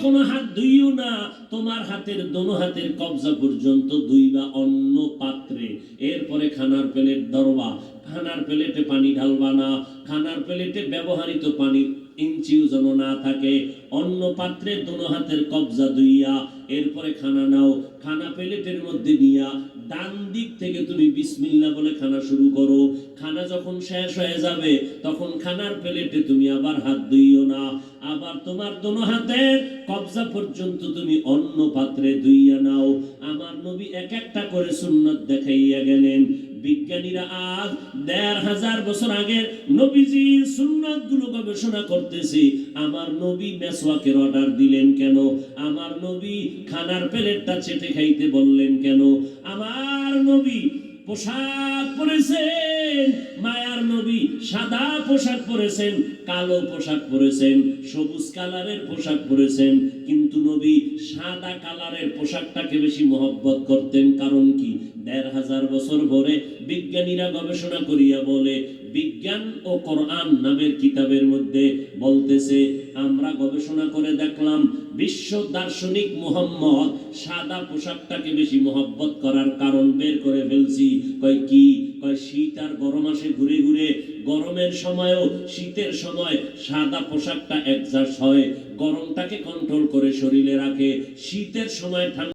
কোনো হাত ধুইও না, তোমার হাতের দোনো হাতের কবজা পর্যন্ত ধুইবা অন্য পাত্রে। এরপরে খানার প্লেট ধরবা, খানার প্লেটে পানি ঢালবা না, খানার প্লেটে ব্যবহৃত পানি ইঞ্চিও যেন না থাকে। অন্য পাত্রে দোনো হাতের কবজা ধুইয়া এরপরে খানা নাও, খানা প্লেটের মধ্যে নিয়া ডান দিক থেকে তুমি বিসমিল্লাহ বলে খানা শুরু করো। খানা যখন শেষ হয়ে যাবে তখন খানার প্লেটে তুমি আবার হাত ধুইও না, আবার তোমার দোনো হাতের কবজা পর্যন্ত তুমি অন্য পাত্রে ধুইয়া নাও। আমার নবী এক একটা করে সুন্নাত দেখাইয়া গেলেন। বিজ্ঞানীরা আজ ১৫০০ বছর আগের নবীজির সুন্নাত গুলো গবেষণা করতেছে। আমার নবী মেসওয়াকের অর্ডার দিলেন কেন? আমার নবী খানার প্লেটটা চেটে খাইতে বললেন কেন? আমার নবী পোশাক পরেছেন, মায়ার নবী সাদা পোশাক পরেছেন, কালো পোশাক পরেছেন, সবুজ কালারের পোশাক পরেছেন, কিন্তু নবী সাদা কালারের পোশাকটাকে বেশি মহব্বত করতেন। কারণ কি? ১৫০০ বছর পরে বিজ্ঞানীরা গবেষণা করিয়া বলে, বিজ্ঞান ও কোরআন নামের কিতাবের মধ্যে বলতেছে, আমরা গবেষণা করে দেখলাম বিশ্ব দার্শনিক মুহাম্মদ সাদা পোশাকটাকে বেশি মহব্বত করার কারণ বের করে ফেলছি। কয় কি? কয় শীত আর গরম আসে ঘুরে ঘুরে, গরমের সময়ও শীতের সময় সাদা পোশাকটা অ্যাডজাস্ট হয়, গরমটাকে কন্ট্রোল করে শরীরে রাখে, শীতের সময় ঠান্ডা